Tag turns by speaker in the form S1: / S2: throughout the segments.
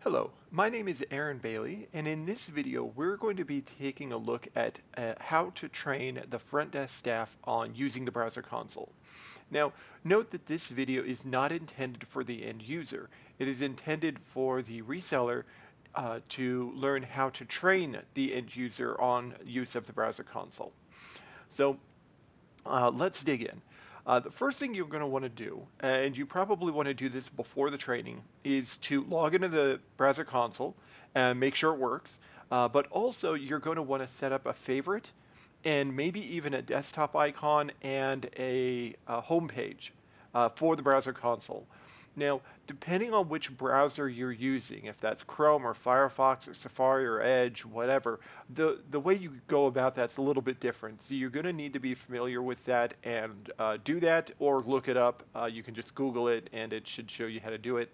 S1: Hello, my name is Aaron Bailey, and in this video we're going to be taking a look at how to train the front desk staff on using the browser console. Now, note that this video is not intended for the end user. It is intended for the reseller to learn how to train the end user on use of the browser console. So let's dig in. The first thing you're going to want to do, and you probably want to do this before the training, is to log into the browser console and make sure it works. But also, you're going to want to set up a favorite and maybe even a desktop icon and a home page for the browser console. Now, depending on which browser you're using, if that's Chrome or Firefox or Safari or Edge, whatever, the way you go about that's a little bit different. So you're going to need to be familiar with that and do that, or look it up. You can just Google it, and it should show you how to do it.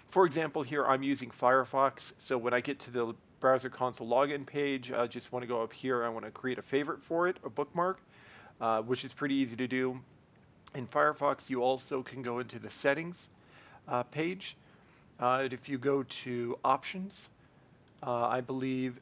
S1: For example, here I'm using Firefox, so when I get to the browser console login page, I just want to go up here. I want to create a favorite for it, a bookmark, which is pretty easy to do. In Firefox, you also can go into the settings page. If you go to options, I believe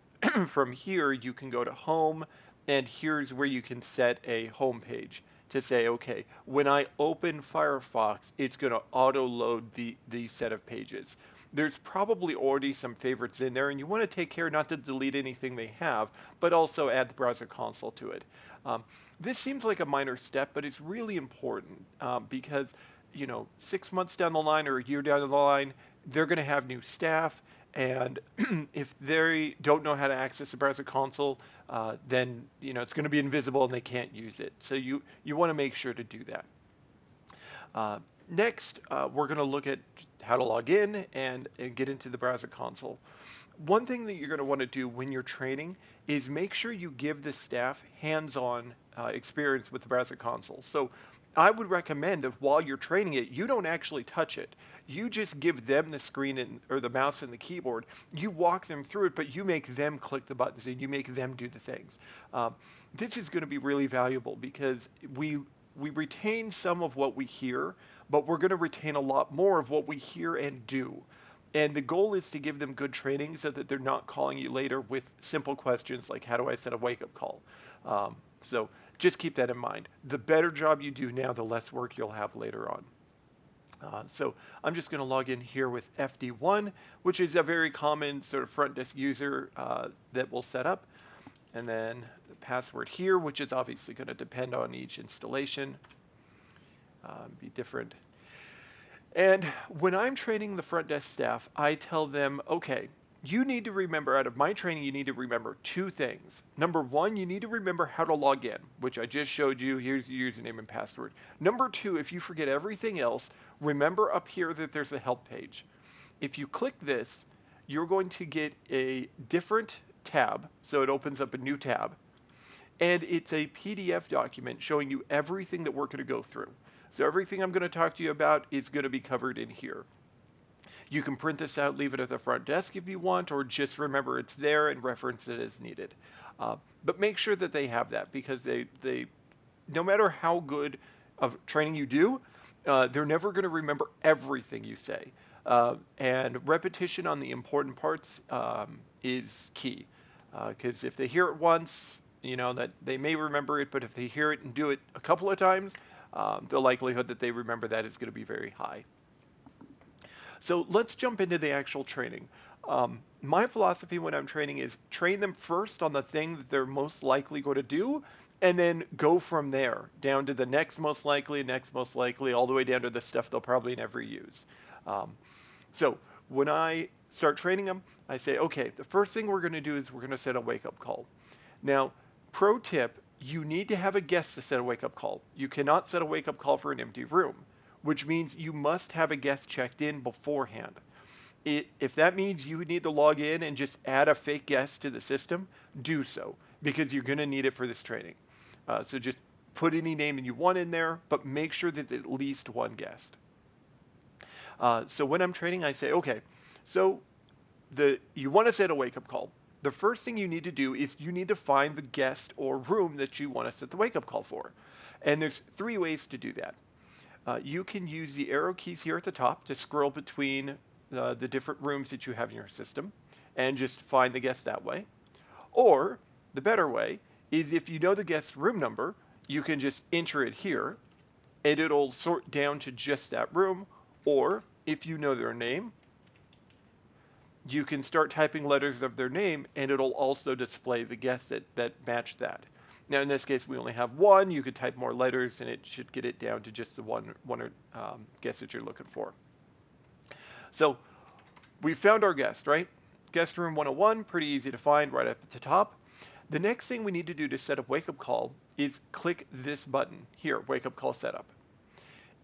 S1: from here you can go to home, and here's where you can set a home page to say, okay, when I open Firefox, it's going to auto load the set of pages. There's probably already some favorites in there, and you want to take care not to delete anything they have, but also add the browser console to it. Um, this seems like a minor step, but it's really important because 6 months down the line or a year down the line, they're going to have new staff, and if they don't know how to access the browser console, then it's going to be invisible and they can't use it. So you want to make sure to do that. Next, we're going to look at how to log in and get into the browser console. One thing that you're going to want to do when you're training is make sure you give the staff hands-on experience with the browser console. So I would recommend that while you're training it, you don't actually touch it. You just give them the screen or the mouse and the keyboard. You walk them through it, but you make them click the buttons and you make them do the things. This is going to be really valuable because we retain some of what we hear, but we're going to retain a lot more of what we hear and do. And the goal is to give them good training so that they're not calling you later with simple questions like, how do I set a wake up call? So just keep that in mind. The better job you do now, the less work you'll have later on. So I'm just going to log in here with FD1, which is a very common sort of front desk user that we'll set up. And then the password here, which is obviously going to depend on each installation, be different. And when I'm training the front desk staff, I tell them, okay, you need to remember, out of my training, you need to remember two things. Number one, you need to remember how to log in, which I just showed you. Here's your username and password. Number two, if you forget everything else, remember up here that there's a help page. If you click this, you're going to get a different tab. So it opens up a new tab, and it's a PDF document showing you everything that we're going to go through. So everything I'm going to talk to you about is going to be covered in here. You can print this out, leave it at the front desk if you want, or just remember it's there and reference it as needed. But make sure that they have that, because they no matter how good of training you do, they're never going to remember everything you say. And repetition on the important parts is key. Because if they hear it once, that they may remember it, but if they hear it and do it a couple of times, the likelihood that they remember that is going to be very high. So let's jump into the actual training. My philosophy when I'm training is train them first on the thing that they're most likely going to do, and then go from there down to the next most likely, all the way down to the stuff they'll probably never use. So when I start training them, I say, okay, the first thing we're going to do is we're going to set a wake-up call. Now, pro tip, you need to have a guest to set a wake-up call. You cannot set a wake-up call for an empty room, which means you must have a guest checked in beforehand. If that means you need to log in and just add a fake guest to the system, do so, because you're going to need it for this training. So just put any name that you want in there, but make sure there's at least one guest. So when I'm training, I say, okay, so you want to set a wake-up call. The first thing you need to do is you need to find the guest or room that you want to set the wake-up call for. And there's three ways to do that. You can use the arrow keys here at the top to scroll between the different rooms that you have in your system and just find the guest that way. Or the better way is if you know the guest room number, you can just enter it here and it'll sort down to just that room. Or if you know their name, you can start typing letters of their name and it'll also display the guests that match that. Now in this case we only have one. You could type more letters and it should get it down to just the one guest that you're looking for. So we found our guest, right? Guest room 101, pretty easy to find right up at the top. The next thing we need to do to set up wake up call is click this button here, wake up call setup.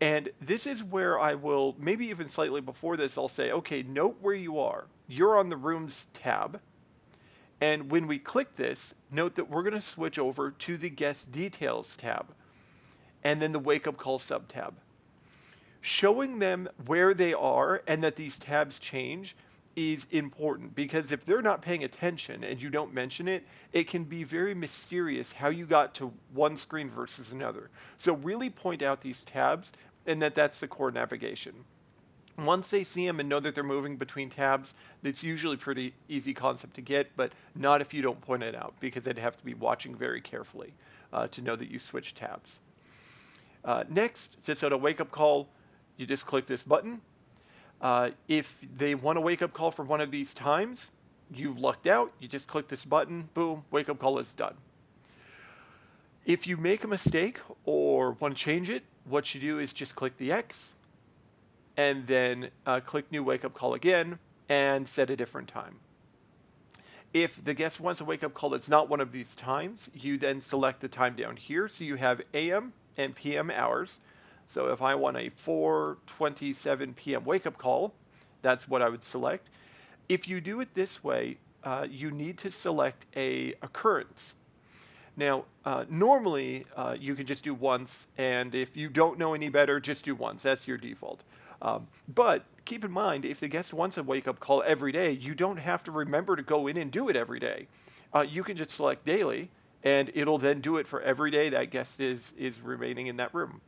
S1: And this is where I will, maybe even slightly before this, I'll say, okay, note where you are. You're on the rooms tab. And when we click this, note that we're going to switch over to the guest details tab and then the wake up call sub tab. Showing them where they are and that these tabs change is important, because if they're not paying attention and you don't mention it, it can be very mysterious how you got to one screen versus another. So really point out these tabs and that's the core navigation. Once they see them and know that they're moving between tabs, it's usually pretty easy concept to get, but not if you don't point it out, because they'd have to be watching very carefully to know that you switch tabs. Next, to set a wake-up call, you just click this button. If they want a wake-up call for one of these times, you've lucked out. You just click this button, boom, wake-up call is done. If you make a mistake or want to change it, what you do is just click the X and then click new wake-up call again and set a different time. If the guest wants a wake-up call that's not one of these times, you then select the time down here. So you have AM and PM hours. So if I want a 4:27 p.m. wake-up call, that's what I would select. If you do it this way, you need to select a occurrence. Now, normally you can just do once, and if you don't know any better, just do once. That's your default. But keep in mind, if the guest wants a wake-up call every day, you don't have to remember to go in and do it every day. You can just select daily, and it'll then do it for every day that guest is remaining in that room.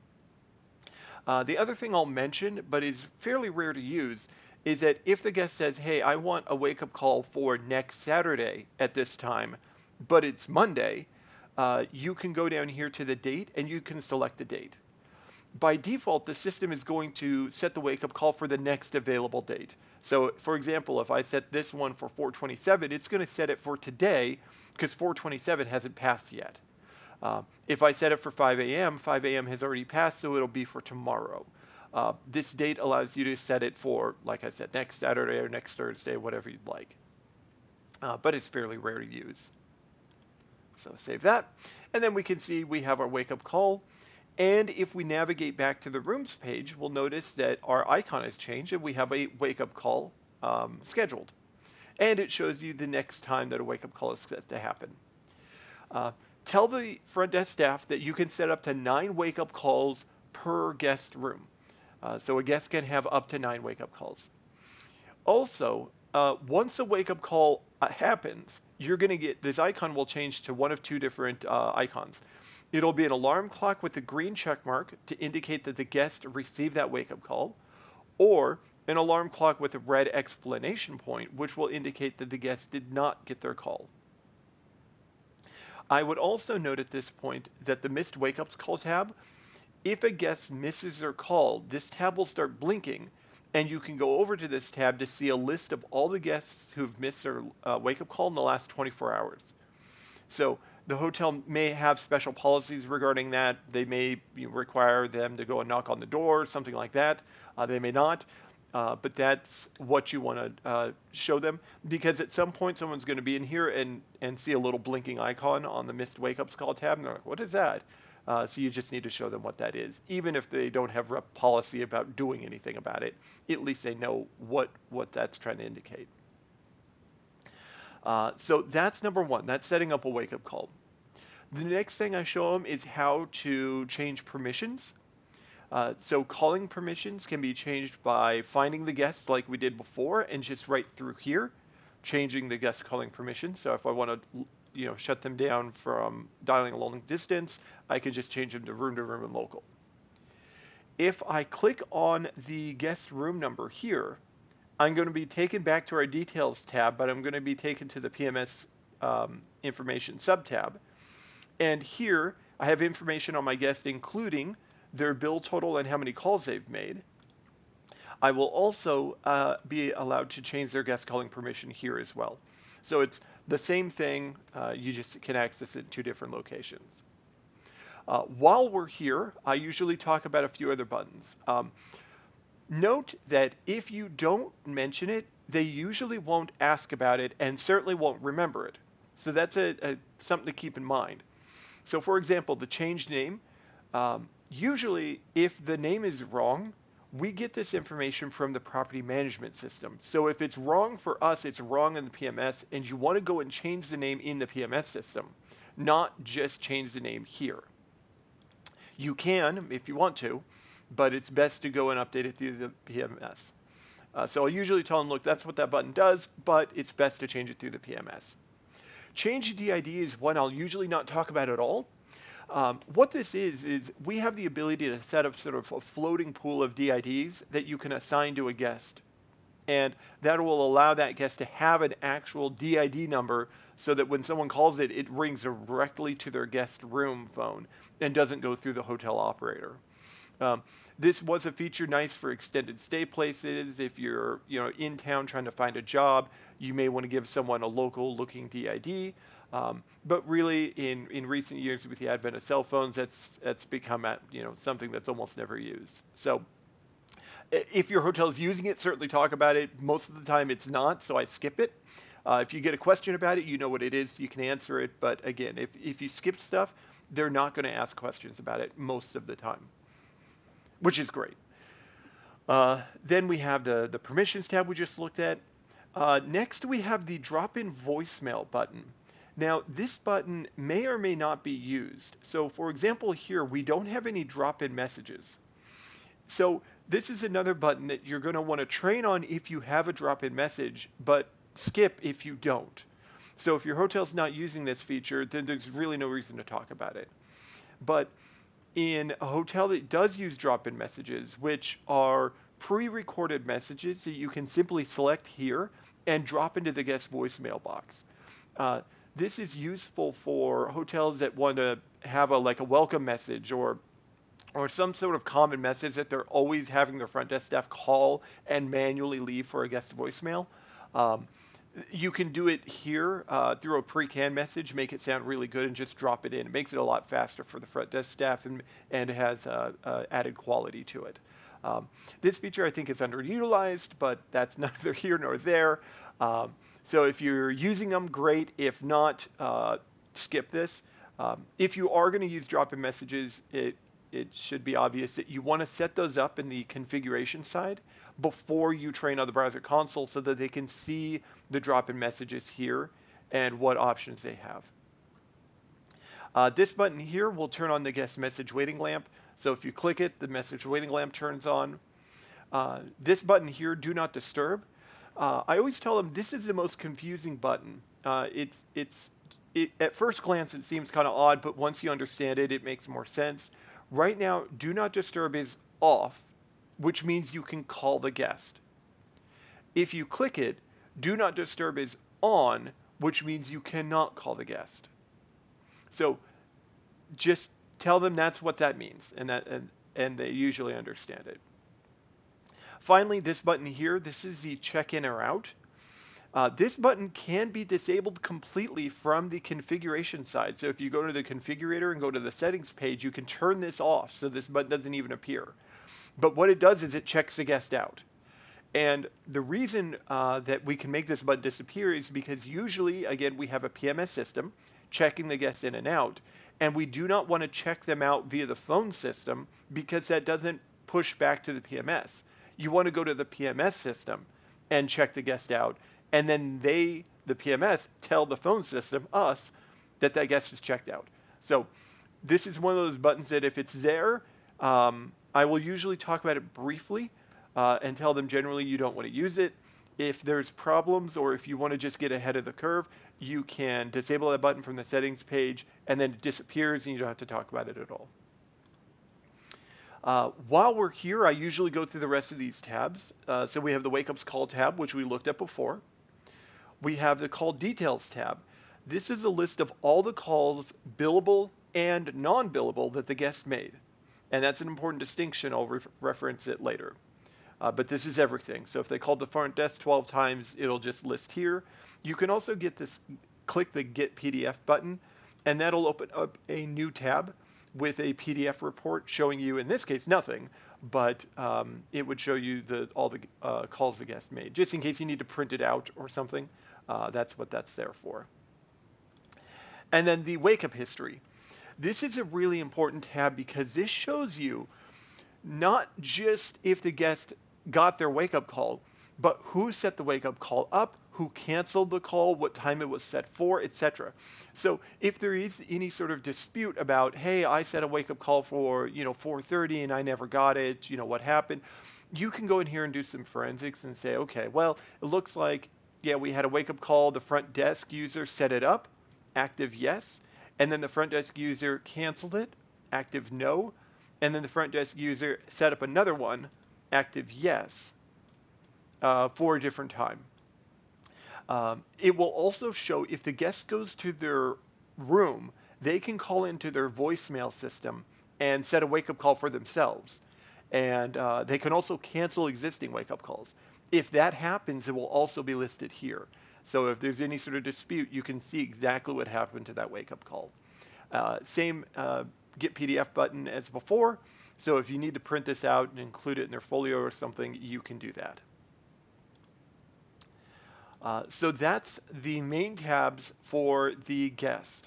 S1: The other thing I'll mention, but is fairly rare to use, is that if the guest says, hey, I want a wake-up call for next Saturday at this time, but it's Monday, you can go down here to the date and you can select the date. By default, the system is going to set the wake-up call for the next available date. So, for example, if I set this one for 4:27, it's going to set it for today because 4:27 hasn't passed yet. If I set it for 5 a.m., 5 a.m. has already passed, so it'll be for tomorrow. This date allows you to set it for, like I said, next Saturday or next Thursday, whatever you'd like. But it's fairly rare to use. So save that. And then we can see we have our wake-up call. And if we navigate back to the rooms page, we'll notice that our icon has changed and we have a wake-up call scheduled. And it shows you the next time that a wake-up call is set to happen. Tell the front desk staff that you can set up to 9 wake-up calls per guest room. So a guest can have up to 9 wake-up calls. Also, once a wake-up call happens, you're going to get, this icon will change to one of two different icons. It'll be an alarm clock with a green check mark to indicate that the guest received that wake-up call, or an alarm clock with a red explanation point, which will indicate that the guest did not get their call. I would also note at this point that the missed wake-up call tab, if a guest misses their call, this tab will start blinking, and you can go over to this tab to see a list of all the guests who've missed their wake-up call in the last 24 hours. So the hotel may have special policies regarding that. They may require them to go and knock on the door, something like that. They may not. But that's what you want to show them, because at some point someone's going to be in here and see a little blinking icon on the missed wake-up call tab, and they're like, what is that? So you just need to show them what that is. Even if they don't have a policy about doing anything about it, at least they know what that's trying to indicate. So that's number one. That's setting up a wake-up call. The next thing I show them is how to change permissions. So calling permissions can be changed by finding the guest like we did before and just right through here, changing the guest calling permission. So if I want to shut them down from dialing a long distance, I can just change them to room and local. If I click on the guest room number here, I'm going to be taken back to our details tab, but I'm going to be taken to the PMS information subtab. And here I have information on my guest, including their bill total and how many calls they've made. I will also be allowed to change their guest calling permission here as well. So it's the same thing, you just can access it in two different locations. While we're here, I usually talk about a few other buttons. Note that if you don't mention it, they usually won't ask about it and certainly won't remember it. So that's something to keep in mind. So for example, the change name, usually if the name is wrong, we get this information from the property management system. So if it's wrong for us, it's wrong in the PMS, and you want to go and change the name in the PMS system, not just change the name here. You can if you want to, but it's best to go and update it through the PMS. So I'll usually tell them, look, that's what that button does, but it's best to change it through the PMS. Change DID is one I'll usually not talk about at all. What this is we have the ability to set up sort of a floating pool of DIDs that you can assign to a guest. And that will allow that guest to have an actual DID number so that when someone calls it, it rings directly to their guest room phone and doesn't go through the hotel operator. This was a feature nice for extended stay places. If you're in town trying to find a job, you may want to give someone a local looking DID. But really, in recent years, with the advent of cell phones, that's become something that's almost never used. So if your hotel is using it, certainly talk about it. Most of the time, it's not, so I skip it. If you get a question about it, you know what it is, you can answer it. But again, if you skip stuff, they're not going to ask questions about it most of the time, which is great. Then we have the permissions tab we just looked at. Next, we have the drop-in voicemail button. Now, this button may or may not be used. So, for example, here, we don't have any drop-in messages. So this is another button that you're going to want to train on if you have a drop-in message, but skip if you don't. So if your hotel's not using this feature, then there's really no reason to talk about it. But in a hotel that does use drop-in messages, which are pre-recorded messages that you can simply select here and drop into the guest voicemail box. This is useful for hotels that want to have a welcome message or some sort of common message that they're always having their front desk staff call and manually leave for a guest voicemail. You can do it here through a pre-canned message, make it sound really good, and just drop it in. It makes it a lot faster for the front desk staff and has added quality to it. This feature I think is underutilized, but that's neither here nor there. So if you're using them, great. If not, skip this. If you are going to use drop-in messages, it should be obvious that you want to set those up in the configuration side before you train on the browser console so that they can see the drop-in messages here and what options they have. This button here will turn on the guest message waiting lamp. So if you click it, the message waiting lamp turns on. This button here, do not disturb. I always tell them this is the most confusing button. At first glance, it seems kind of odd, but once you understand it, it makes more sense. Right now, do not disturb is off, which means you can call the guest. If you click it, do not disturb is on, which means you cannot call the guest. So just tell them that's what that means, and they usually understand it. Finally, this button here, this is the check-in or out. This button can be disabled completely from the configuration side. So if you go to the configurator and go to the settings page, you can turn this off so this button doesn't even appear. But what it does is it checks the guest out. And the reason that we can make this button disappear is because usually, again, we have a PMS system checking the guests in and out, and we do not want to check them out via the phone system because that doesn't push back to the PMS. You want to go to the PMS system and check the guest out, and then the PMS, tell the phone system, us, that guest is checked out. So this is one of those buttons that if it's there, I will usually talk about it briefly and tell them generally you don't want to use it. If there's problems or if you want to just get ahead of the curve, you can disable that button from the settings page and then it disappears and you don't have to talk about it at all. While we're here, I usually go through the rest of these tabs. So we have the Wake Ups Call tab, which we looked at before. We have the Call Details tab. This is a list of all the calls, billable and non-billable, that the guest made. And that's an important distinction. I'll reference it later. But this is everything. So if they called the front desk 12 times, it'll just list here. You can also get this, click the Get PDF button, and that'll open up a new tab with a PDF report showing you, in this case, nothing, but it would show you all the calls the guest made, just in case you need to print it out or something. That's what that's there for. And then the wake up history. This is a really important tab because this shows you not just if the guest got their wake up call, but who set the wake up call up, who canceled the call, what time it was set for, etc. So if there is any sort of dispute about, hey, I set a wake up call for, 4:30 and I never got it, what happened? You can go in here and do some forensics and say, okay, well, it looks like, yeah, we had a wake up call, the front desk user set it up, active yes, and then the front desk user canceled it, active no, and then the front desk user set up another one, active yes, for a different time. It will also show if the guest goes to their room, they can call into their voicemail system and set a wake-up call for themselves. And they can also cancel existing wake-up calls. If that happens, it will also be listed here. So if there's any sort of dispute, you can see exactly what happened to that wake-up call. Same Get PDF button as before. So if you need to print this out and include it in their folio or something, you can do that. So that's the main tabs for the guest.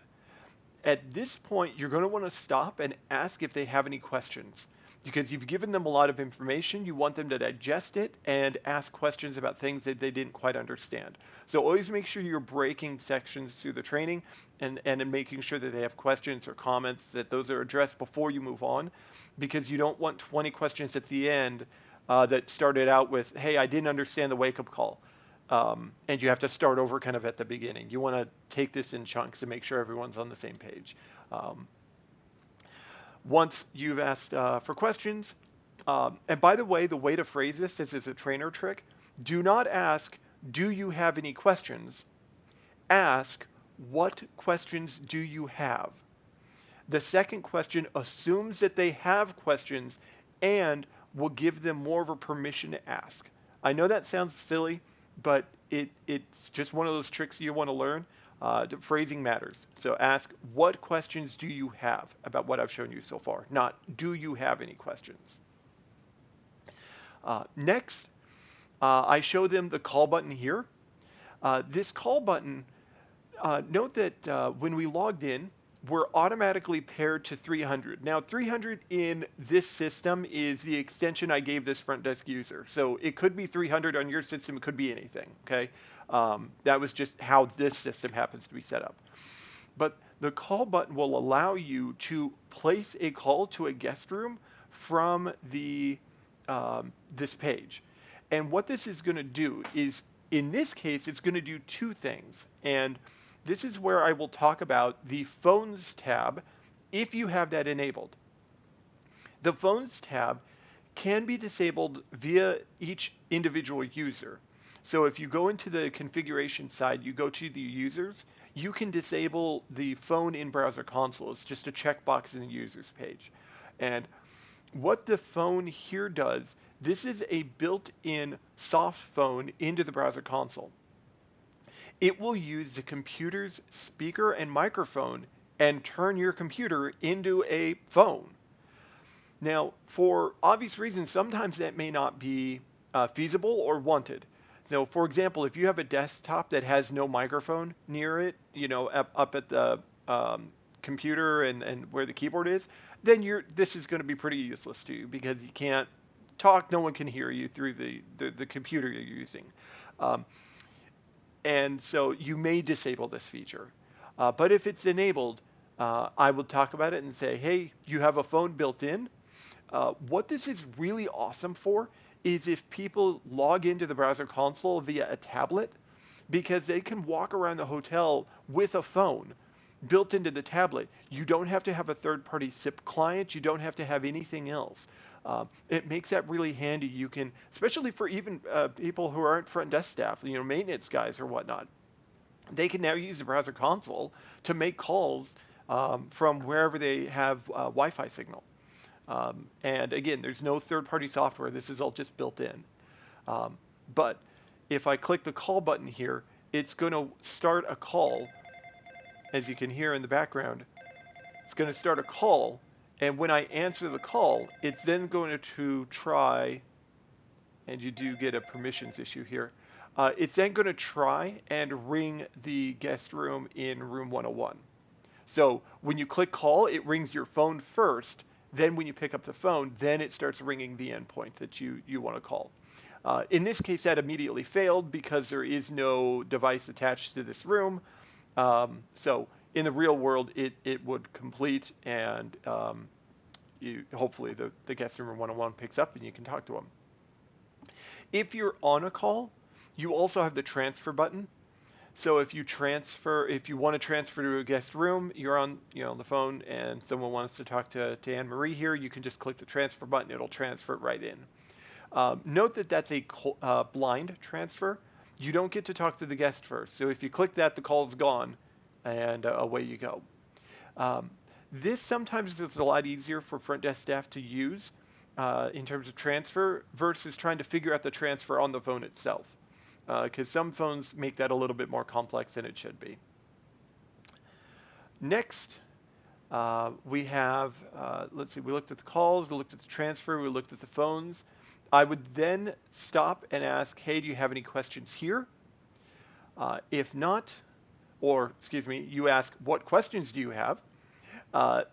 S1: At this point, you're going to want to stop and ask if they have any questions, because you've given them a lot of information. You want them to digest it and ask questions about things that they didn't quite understand. So always make sure you're breaking sections through the training and making sure that they have questions or comments, that those are addressed before you move on, because you don't want 20 questions at the end that started out with, hey, I didn't understand the wake-up call. And you have to start over kind of at the beginning. You want to take this in chunks and make sure everyone's on the same page. Once you've asked for questions, and by the way to phrase this is a trainer trick. Do not ask, do you have any questions? Ask, what questions do you have? The second question assumes that they have questions and will give them more of a permission to ask. I know that sounds silly, but it's just one of those tricks you want to learn. Phrasing matters. So ask, what questions do you have about what I've shown you so far? Not, do you have any questions? Next, I show them the call button here. This call button, note that when we logged in, we're automatically paired to 300. Now 300 in this system is the extension I gave this front desk user. So it could be 300 on your system, it could be anything, okay? That was just how this system happens to be set up. But the call button will allow you to place a call to a guest room from the this page. And what this is going to do is, in this case, it's going to do two things. And this is where I will talk about the Phones tab if you have that enabled. The Phones tab can be disabled via each individual user. So if you go into the configuration side, you go to the users, you can disable the phone in browser console. It's just a checkbox in the users page. And what the phone here does, this is a built-in soft phone into the browser console. It will use the computer's speaker and microphone and turn your computer into a phone. Now, for obvious reasons, sometimes that may not be feasible or wanted. So, for example, if you have a desktop that has no microphone near it, up at the computer and where the keyboard is, then this is going to be pretty useless to you because you can't talk, no one can hear you through the computer you're using. And so you may disable this feature. But if it's enabled, I will talk about it and say, hey, you have a phone built in. What this is really awesome for is if people log into the browser console via a tablet, because they can walk around the hotel with a phone built into the tablet. You don't have to have a third-party SIP client. You don't have to have anything else. It makes that really handy. You can, especially for even people who aren't front desk staff, maintenance guys or whatnot, they can now use the browser console to make calls from wherever they have Wi-Fi signal. And again, there's no third-party software. This is all just built in. Um, but if I click the call button here, it's going to start a call. As you can hear in the background, it's going to start a call. And when I answer the call, it's then going to try, and you do get a permissions issue here. It's then going to try and ring the guest room in room 101. So when you click call, it rings your phone first. Then when you pick up the phone, then it starts ringing the endpoint that you want to call. In this case, that immediately failed because there is no device attached to this room. So in the real world, it would complete, and hopefully the guest in room 101 picks up and you can talk to them. If you're on a call, you also have the transfer button. So if you want to transfer to a guest room, you're on the phone and someone wants to talk to Anne Marie here, you can just click the transfer button. It'll transfer it right in. Note that that's a blind transfer. You don't get to talk to the guest first. So if you click that, the call's gone, and away you go. This sometimes is a lot easier for front desk staff to use in terms of transfer versus trying to figure out the transfer on the phone itself. Because some phones make that a little bit more complex than it should be. Next, we have, let's see, we looked at the calls, we looked at the transfer, we looked at the phones. I would then stop and ask, hey, do you have any questions here? If not, or excuse me, you ask, what questions do you have?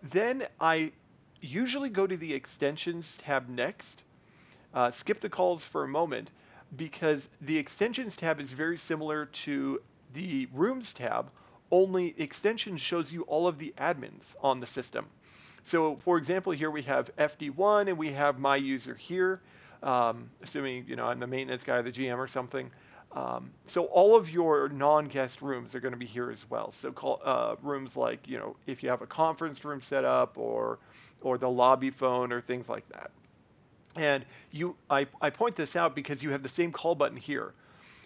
S1: Then I usually go to the extensions tab next, skip the calls for a moment, because the extensions tab is very similar to the rooms tab, only extensions shows you all of the admins on the system. So for example, here we have FD1 and we have my user here, assuming I'm the maintenance guy, the GM or something. So all of your non-guest rooms are going to be here as well. So rooms like, if you have a conference room set up or the lobby phone or things like that. And I point this out because you have the same call button here.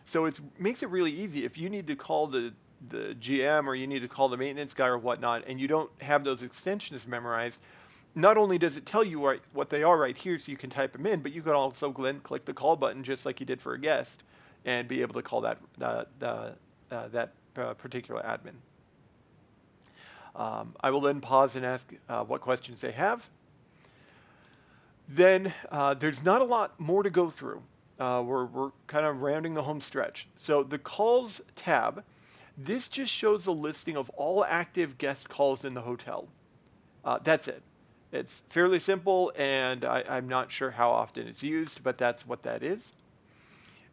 S1: So it makes it really easy if you need to call the GM or you need to call the maintenance guy or whatnot, and you don't have those extensions memorized. Not only does it tell you what they are right here so you can type them in, but you can also then click the call button just like you did for a guest and be able to call that particular admin. I will then pause and ask what questions they have. Then there's not a lot more to go through. We're kind of rounding the home stretch. So the calls tab, this just shows a listing of all active guest calls in the hotel. That's it. It's fairly simple, and I'm not sure how often it's used, but that's what that is.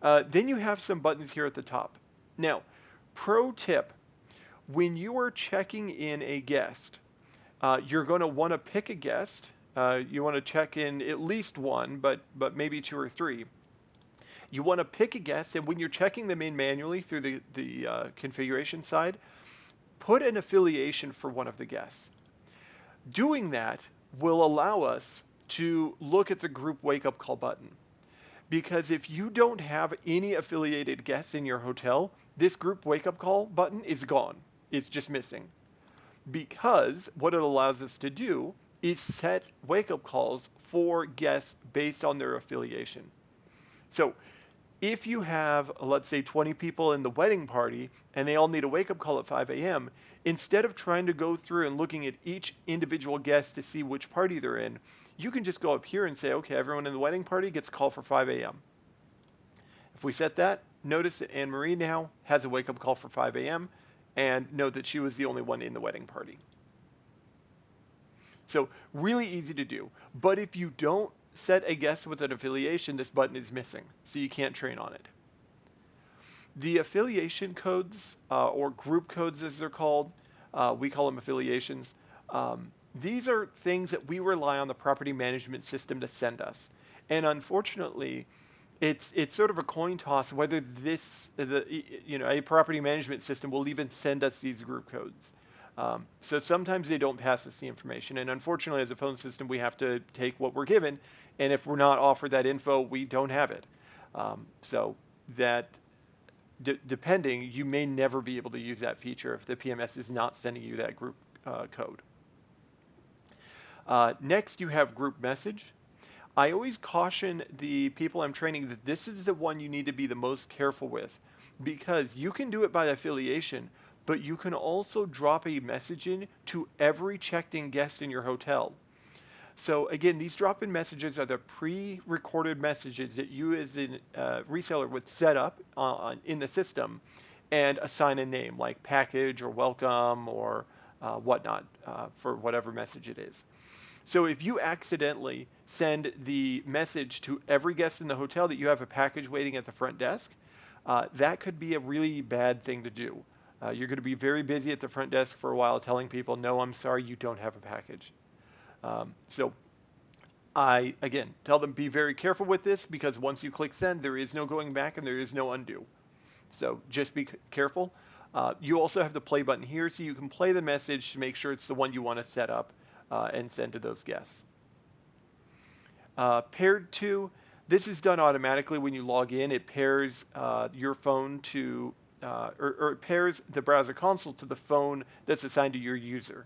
S1: Then you have some buttons here at the top. Now, pro tip, when you are checking in a guest, you're going to want to pick a guest. You want to check in at least one, but maybe two or three. You want to pick a guest, and when you're checking them in manually through the configuration side, put an affiliation for one of the guests. Doing that will allow us to look at the group wake-up call button. Because if you don't have any affiliated guests in your hotel, this group wake-up call button is gone. It's just missing. Because what it allows us to do is set wake-up calls for guests based on their affiliation. So if you have, let's say, 20 people in the wedding party and they all need a wake-up call at 5 a.m., instead of trying to go through and looking at each individual guest to see which party they're in, you can just go up here and say, okay, everyone in the wedding party gets a call for 5 a.m. If we set that, notice that Anne Marie now has a wake-up call for 5 a.m. and note that she was the only one in the wedding party. So really easy to do. But if you don't set a guest with an affiliation, this button is missing, so you can't train on it. The affiliation codes, or group codes as they're called, we call them affiliations. These are things that we rely on the property management system to send us. And unfortunately, it's sort of a coin toss whether a property management system will even send us these group codes. So sometimes they don't pass us the information, and unfortunately, as a phone system, we have to take what we're given, and if we're not offered that info, we don't have it. So that depending, you may never be able to use that feature if the PMS is not sending you that group code. Next, you have group message. I always caution the people I'm training that this is the one you need to be the most careful with, because you can do it by affiliation, but you can also drop a message in to every checked-in guest in your hotel. So again, these drop-in messages are the pre-recorded messages that you as a reseller would set up in the system and assign a name like package or welcome or whatnot for whatever message it is. So if you accidentally send the message to every guest in the hotel that you have a package waiting at the front desk, that could be a really bad thing to do. You're going to be very busy at the front desk for a while telling people, no, I'm sorry, you don't have a package. So I, again, tell them be very careful with this, because once you click send, there is no going back and there is no undo. So just be careful. You also have the play button here, so you can play the message to make sure it's the one you want to set up and send to those guests. Paired to, this is done automatically when you log in. It pairs your phone to, or it pairs the browser console to the phone that's assigned to your user.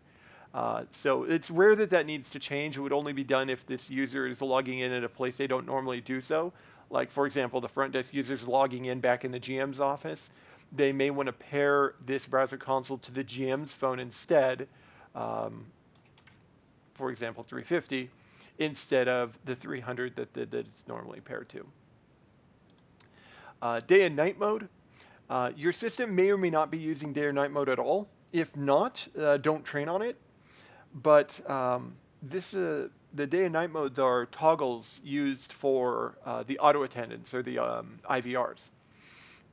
S1: So it's rare that that needs to change. It would only be done if this user is logging in at a place they don't normally do so. Like, for example, the front desk user is logging in back in the GM's office. They may want to pair this browser console to the GM's phone instead, for example, 350, instead of the 300 that it's normally paired to. Day and night mode. Your system may or may not be using day or night mode at all. If not, don't train on it. But the day and night modes are toggles used for the auto attendants or the IVRs.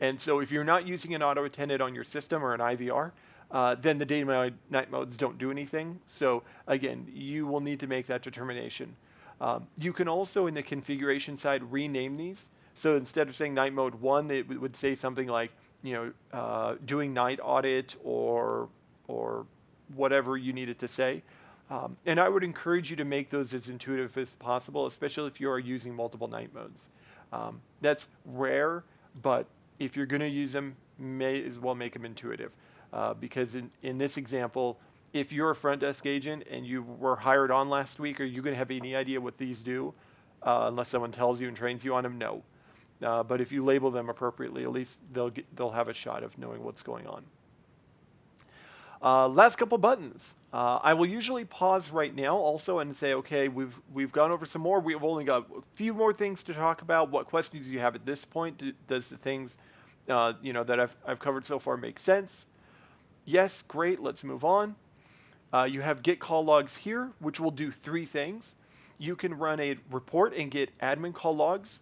S1: And so if you're not using an auto attendant on your system or an IVR, then the day and night modes don't do anything. So again, you will need to make that determination. You can also, in the configuration side, rename these. So instead of saying night mode 1, it would say something like, doing night audit or whatever you need it to say. And I would encourage you to make those as intuitive as possible, especially if you are using multiple night modes. That's rare, but if you're going to use them, may as well make them intuitive. Because in this example, if you're a front desk agent and you were hired on last week, are you going to have any idea what these do? Unless someone tells you and trains you on them, no. But if you label them appropriately, at least they'll have a shot of knowing what's going on. Last couple buttons. I will usually pause right now also and say, okay, we've gone over some more. We've only got a few more things to talk about. What questions do you have at this point? Does the things that I've covered so far make sense? Yes, great. Let's move on. You have get call logs here, which will do 3 things. You can run a report and get admin call logs,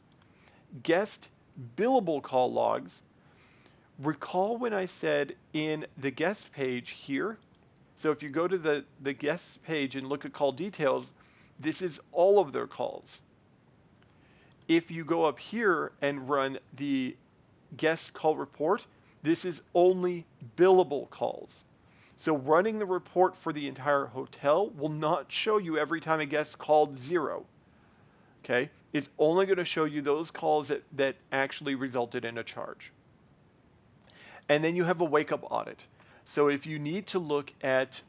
S1: guest billable call logs. Recall when I said in the guest page here, so if you go to the guest page and look at call details, this is all of their calls. If you go up here and run the guest call report, this is only billable calls. So running the report for the entire hotel will not show you every time a guest called 0. Okay? It's only going to show you those calls that actually resulted in a charge. And then you have a wake-up audit. So if you need to look at,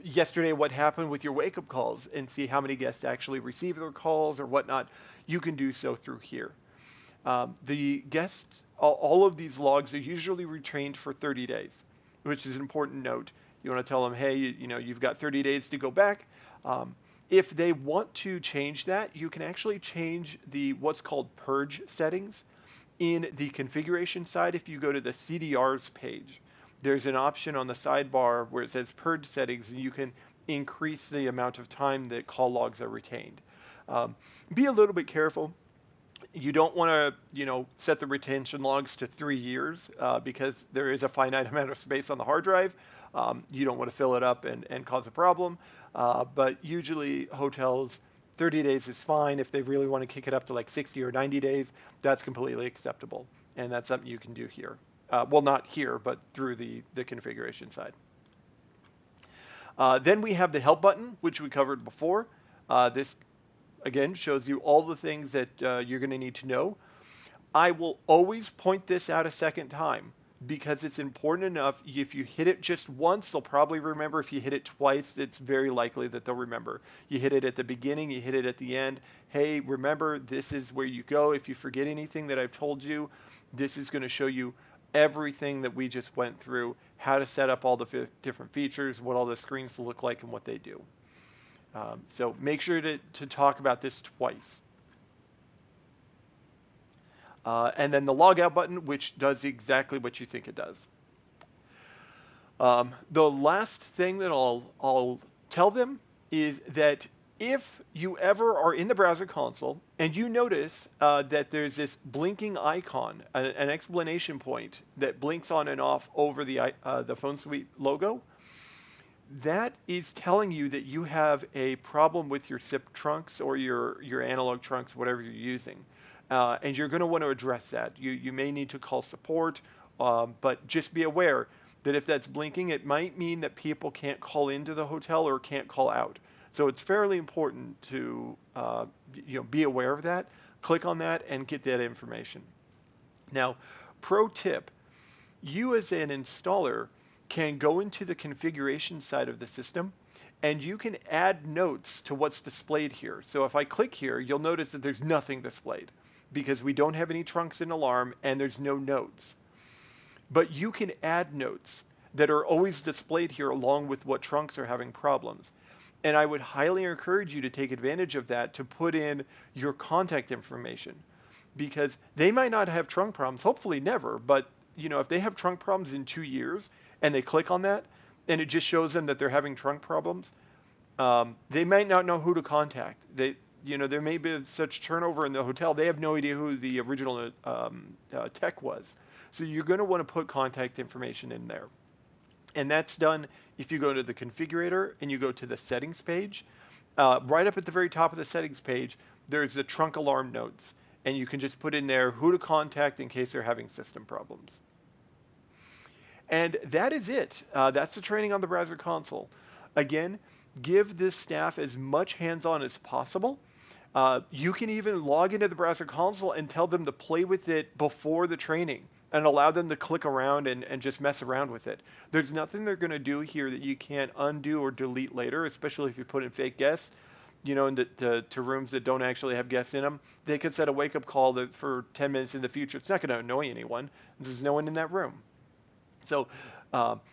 S1: yesterday what happened with your wake-up calls and see how many guests actually received their calls or whatnot, you can do so through here. The guests, all of these logs are usually retained for 30 days, which is an important note. You want to tell them, hey, you've got 30 days to go back. If they want to change that, you can actually change the what's called purge settings. In the configuration side, if you go to the CDRs page, there's an option on the sidebar where it says purge settings, and you can increase the amount of time that call logs are retained. Be a little bit careful. You don't want to, set the retention logs to 3 years because there is a finite amount of space on the hard drive. You don't want to fill it up and cause a problem. But usually hotels, 30 days is fine. If they really want to kick it up to like 60 or 90 days, that's completely acceptable. And that's something you can do here. Well, not here, but through the configuration side. Then we have the help button, which we covered before. This again shows you all the things that you're going to need to know. I will always point this out a second time because it's important enough. If you hit it just once, they'll probably remember. If you hit it twice, it's very likely that they'll remember. You hit it at the beginning, you hit it at the end. Hey, remember, this is where you go. If you forget anything that I've told you, this is going to show you everything that we just went through, how to set up all the different features, what all the screens look like, and what they do. So make sure to talk about this twice. And then the logout button, which does exactly what you think it does. The last thing that I'll tell them is that if you ever are in the browser console and you notice that there's this blinking icon, an explanation point that blinks on and off over the Phone Suite logo, that is telling you that you have a problem with your SIP trunks or your analog trunks, whatever you're using. And you're going to want to address that. You may need to call support, but just be aware that if that's blinking, it might mean that people can't call into the hotel or can't call out. So it's fairly important to be aware of that. Click on that and get that information. Now, pro tip, you as an installer can go into the configuration side of the system and you can add notes to what's displayed here. So if I click here, you'll notice that there's nothing displayed because we don't have any trunks in alarm and there's no notes. But you can add notes that are always displayed here along with what trunks are having problems. And I would highly encourage you to take advantage of that to put in your contact information because they might not have trunk problems, hopefully never, but if they have trunk problems in 2 years and they click on that and it just shows them that they're having trunk problems, they might not know who to contact. There may be such turnover in the hotel, they have no idea who the original tech was. So you're going to want to put contact information in there. And that's done if you go to the configurator and you go to the settings page. Right up at the very top of the settings page, there's the trunk alarm notes. And you can just put in there who to contact in case they're having system problems. And that is it. That's the training on the browser console. Again, give this staff as much hands-on as possible. You can even log into the browser console and tell them to play with it before the training and allow them to click around and just mess around with it. There's nothing they're going to do here that you can't undo or delete later, especially if you put in fake guests, to rooms that don't actually have guests in them. They could set a wake-up call that for 10 minutes in the future. It's not going to annoy anyone. There's no one in that room. So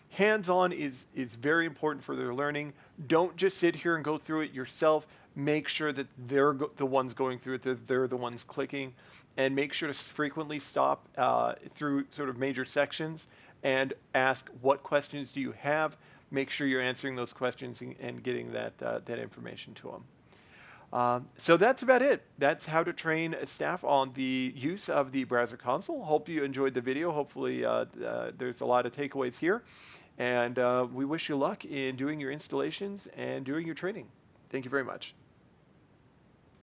S1: hands-on is very important for their learning. Don't just sit here and go through it yourself. Make sure that they're the ones going through it, that they're the ones clicking, and make sure to frequently stop through sort of major sections and ask, what questions do you have? Make sure you're answering those questions and getting that information to them. So that's about it. That's how to train staff on the use of the browser console. Hope you enjoyed the video. Hopefully there's a lot of takeaways here. And we wish you luck in doing your installations and doing your training. Thank you very much.